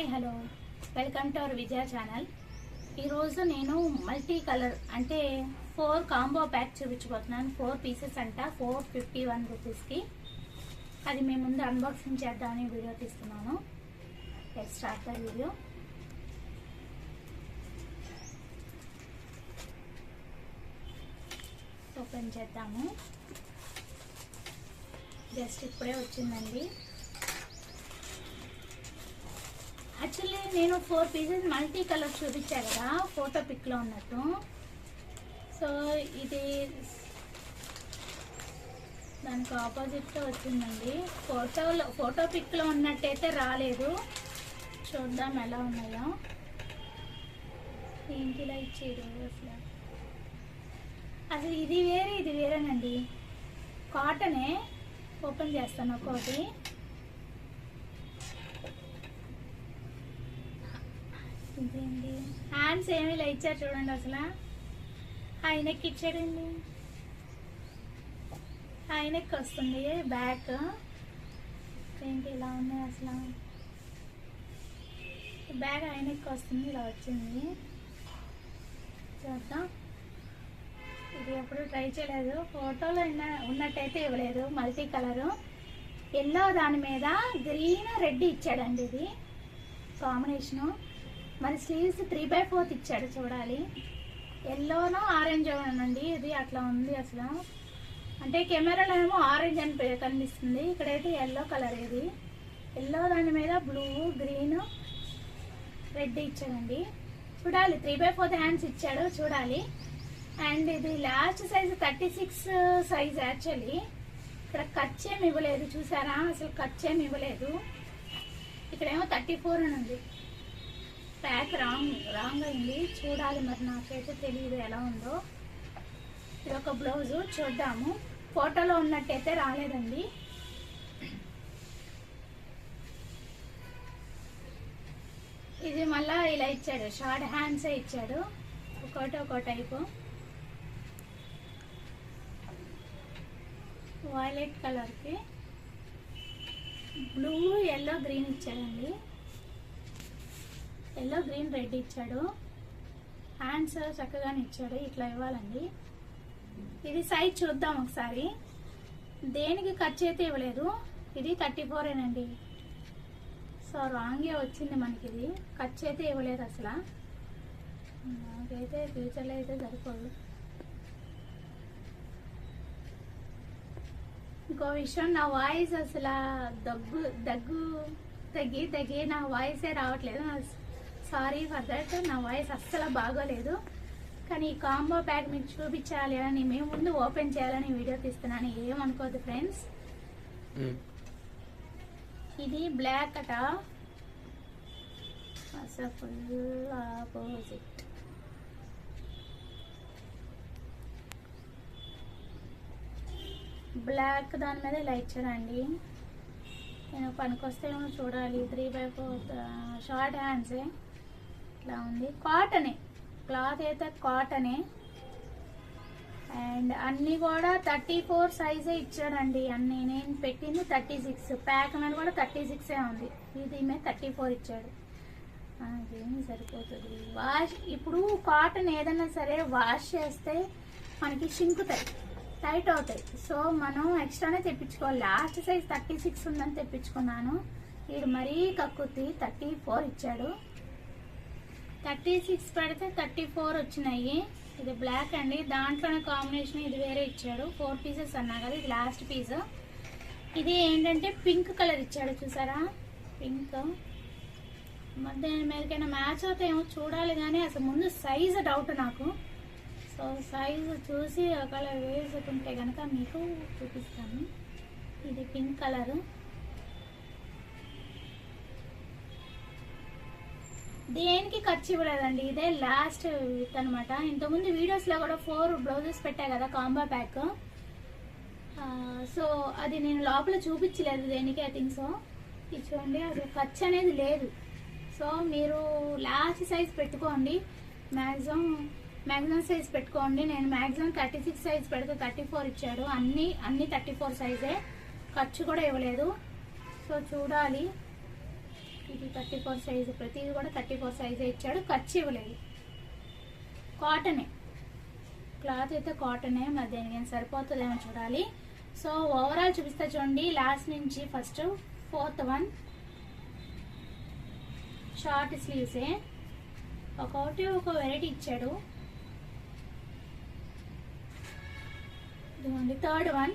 Hi hello welcome to our Vijaya channel. ఈరోజు నేను multi colour అంటే 4 కాంబో ప్యాక్ చూపించబోతున్నాను. 4 పీసెస్ అంట 451 రూపీస్కి. అది మేము ముందు అన్బాక్సింగ్ చేద్దామని వీడియో తీస్తున్నాను. Let's start the video. Open చేద్దాము. జస్ట్ ఇప్పుడే వచ్చిందండి. యాక్చువల్లీ నేను 4 పీసెస్ మల్టీ కలర్ చూపించాను కదా ఫోటో పిక్లో ఉన్నట్టు. సో ఇది దానికి ఆపోజిట్లో వచ్చిందండి. ఫోటో పిక్లో ఉన్నట్టయితే రాలేదు. చూద్దాం ఎలా ఉన్నాయో. ఏంటి ఇలా ఇచ్చేది అసలు ఇది వేరేనండి. కాటనే. ఓపెన్ చేస్తాను ఒక్కోటి. ఇదేంటి హ్యాండ్స్ ఏమి ఇలా ఇచ్చారు చూడండి. అసలు హైనెక్ ఇచ్చాడండి. హైనెక్ వస్తుంది. బ్యాక్ ఏంటి ఇలా ఉన్నాయి. అసలు బ్యాగ్ హైనెక్ వస్తుంది. ఇలా వచ్చింది. చూద్దాం. ఇది ఎప్పుడు ట్రై చేయలేదు. ఫోటోలో ఉన్నట్టయితే ఇవ్వలేదు. మల్టీ కలరు ఎల్లో దాని మీద గ్రీన్ రెడ్ ఇచ్చాడండి. ఇది కాంబినేషను. మరి స్లీవ్స్ 3/4 ఇచ్చాడు. చూడాలి. ఎల్లోనో ఆరెంజ్ అండి. ఇది అట్లా ఉంది. అసలు అంటే కెమెరాలో ఏమో ఆరెంజ్ అని కనిపిస్తుంది. ఇక్కడైతే ఎల్లో కలర్. ఇది ఎల్లో దాని మీద బ్లూ గ్రీన్ రెడ్ ఇచ్చాడండి. చూడాలి. 3/4 హ్యాండ్స్ ఇచ్చాడు. చూడాలి. అండ్ ఇది లాస్ట్ సైజ్ 36 సైజ్. యాక్చువల్లీ ఇక్కడ ఖర్చు ఏమి ఇవ్వలేదు. చూసారా అసలు ఖర్చు ఏమి ఇవ్వలేదు. ఇక్కడేమో 34 అని ఉంది. ప్యాక్ రాంగ్ అయింది. చూడాలి. మరి నాకైతే తెలియదు ఎలా ఉందో. ఇది ఒక బ్లౌజు. చూద్దాము. ఫోటోలో ఉన్నట్టయితే రాలేదండి. ఇది మళ్ళా ఇలా ఇచ్చాడు. షార్ట్ హ్యాండ్సే ఇచ్చాడు. ఒక్కో టైపు. వైలెట్ కలర్కి బ్లూ ఎల్లో గ్రీన్ ఇచ్చాడండి. ఎల్లో గ్రీన్ రెడ్ ఇచ్చాడు. హ్యాండ్స్ చక్కగానే ఇచ్చాడు. ఇట్లా ఇవ్వాలండి. ఇది సైజ్ చూద్దాం ఒకసారి. దేనికి ఖర్చు అయితే ఇవ్వలేదు. ఇది 34ఏనండి. సో రాంగే వచ్చింది మనకి. ఇది ఖర్చు అయితే ఇవ్వలేదు అసలు. నాకైతే ఫ్యూచర్లో అయితే సరిపోదు. ఇంకో విషయం, నా వాయిస్ అసలు దగ్గు తగ్గి నా వాయిసే రావట్లేదు. Sorry for that. నా వాయిస్ అస్సలు బాగోలేదు. కానీ ఈ కాంబో ప్యాక్ మీకు చూపించాలి అని మేము ముందు ఓపెన్ చేయాలని వీడియో తీస్తున్నాను. ఏమనుకోదు ఫ్రెండ్స్. ఇది బ్లాక్ అట. అసలు ఫుల్ ఆపోజిట్. బ్లాక్ దాని మీద ఇలా ఇచ్చాడండి. నేను పనికొస్తే చూడాలి. 3/4 షార్ట్ హ్యాండ్సే. ఇట్లా ఉంది. కాటనే. క్లాత్ అయితే కాటనే. అండ్ అన్నీ కూడా 34 సైజే ఇచ్చాడండి. అన్నీ నేను పెట్టింది 36. ప్యాక్ మీద కూడా 36 ఉంది. ఇది మీద 34 ఇచ్చాడు. అదేమి సరిపోతుంది. వాష్ ఇప్పుడు కాటన్ ఏదైనా సరే వాష్ చేస్తే మనకి సింకుతాయి, టైట్ అవుతాయి. సో మనం ఎక్స్ట్రానే తెప్పించుకోవాలి. లాస్ట్ సైజ్ 36 ఉందని తెప్పించుకున్నాను. వీడు మరీ కక్కుర్తి 34 ఇచ్చాడు. 36 పెడితే 34 వచ్చినాయి. ఇది బ్లాక్ అండి. దాంట్లోనే కాంబినేషన్ ఇది వేరే ఇచ్చాడు. 4 పీసెస్ అన్నా కదా. ఇది లాస్ట్ పీస్. ఇది ఏంటంటే పింక్ కలర్ ఇచ్చాడు. చూసారా పింక్. మధ్య మీదకైనా మ్యాచ్ అవుతాయేమో చూడాలి. కానీ అసలు ముందు సైజు డౌట్ నాకు. సో సైజు చూసి ఒకవేళ వేసుకుంటే కనుక మీకు చూపిస్తాను. ఇది పింక్ కలరు. దేనికి ఖర్చు ఇవ్వలేదండి. ఇదే లాస్ట్ విత్ అనమాట. ఇంతకుముందు వీడియోస్లో కూడా 4 బ్లౌజెస్ పెట్టా కదా కాంబో ప్యాక్. సో అది నేను లోపల చూపించలేదు దేనికి. I think so. ఇది చూడండి. అసలు ఖర్చు అనేది లేదు. సో మీరు లాస్ట్ సైజ్ పెట్టుకోండి. మ్యాక్సిమం సైజ్ పెట్టుకోండి. నేను మ్యాక్సిమం 36 సైజ్ పెడితే 34 ఇచ్చాడు. అన్ని 34 సైజే. ఖర్చు కూడా ఇవ్వలేదు. సో చూడాలి. ఇది 34 సైజు, ప్రతిది కూడా 34 సైజే ఇచ్చాడు, ఖర్చు ఇవ్వలేదు. కాటనే క్లాత్ అయితే కాటనే, మరి దేనికి సరిపోతుందేమో చూడాలి. సో ఓవరాల్ చూపిస్తా చూడండి, లాస్ట్ నుంచి ఫస్ట్ 4th వన్ షార్ట్ స్లీవ్సే, ఒక్కొక్కటి ఒక వెరైటీ ఇచ్చాడు. ఇదిగోండి 3rd వన్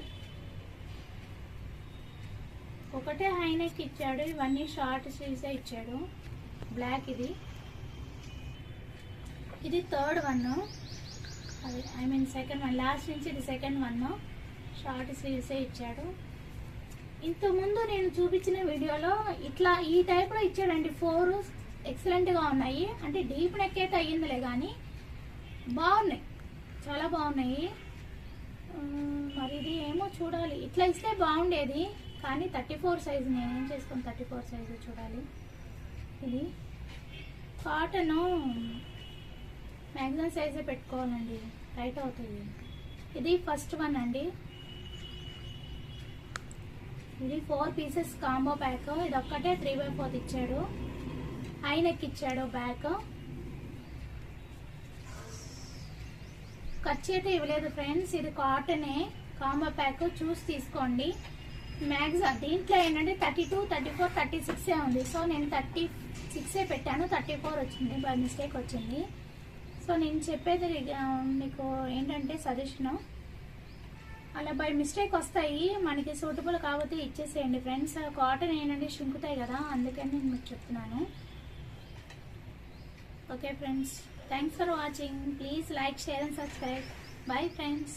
ఒకటే హై నెక్ ఇచ్చాడు, ఇవన్నీ షార్ట్ స్లీవ్సే ఇచ్చాడు. బ్లాక్ ఇది 3rd వన్, అది I mean 2nd one, last నుంచి ఇది 2nd వన్, షార్ట్ స్లీవ్సే ఇచ్చాడు. ఇంతకుముందు నేను చూపించిన వీడియోలో ఇట్లా ఈ టైప్లో ఇచ్చాడండి. 4 ఎక్సలెంట్గా ఉన్నాయి, అంటే డీప్ నెక్ అయితే అయ్యిందిలే కానీ బాగున్నాయి, చాలా బాగున్నాయి. మరి ఇది ఏమో చూడాలి, ఇట్లా ఇస్తే బాగుండేది కానీ 34 సైజు, నేనేం చేసుకుని 34 సైజు చూడాలి. ఇది కాటను మ్యాక్సిమం సైజే పెట్టుకోవాలండి, టైట్ అవుతుంది. ఇది ఫస్ట్ వన్ అండి, ఇది 4 పీసెస్ కాంబో ప్యాక్. ఇది ఒక్కటే 3/4 ఇచ్చాడు, హై నెక్ ఇచ్చాడు, బ్యాక్ ఖర్చు అయితే ఇవ్వలేదు ఫ్రెండ్స్. ఇది కాటనే, కాంబో ప్యాక్ చూసి తీసుకోండి. మ్యాక్సిమం దీంట్లో ఏంటంటే 32, 34, 36 ఉంది. సో నేను 36 పెట్టాను, 34 వచ్చింది, బై మిస్టేక్ వచ్చింది. సో నేను చెప్పేది మీకు ఏంటంటే సజెషను, అలా బై మిస్టేక్ వస్తాయి, మనకి సూటబుల్ కాకపోతే ఇచ్చేసేయండి ఫ్రెండ్స్. కాటన్ ఏంటంటే శుంకుతాయి కదా, అందుకని నేను మీకు చెప్తున్నాను. Okay friends, thanks for watching. Please like, share and subscribe. Bye friends.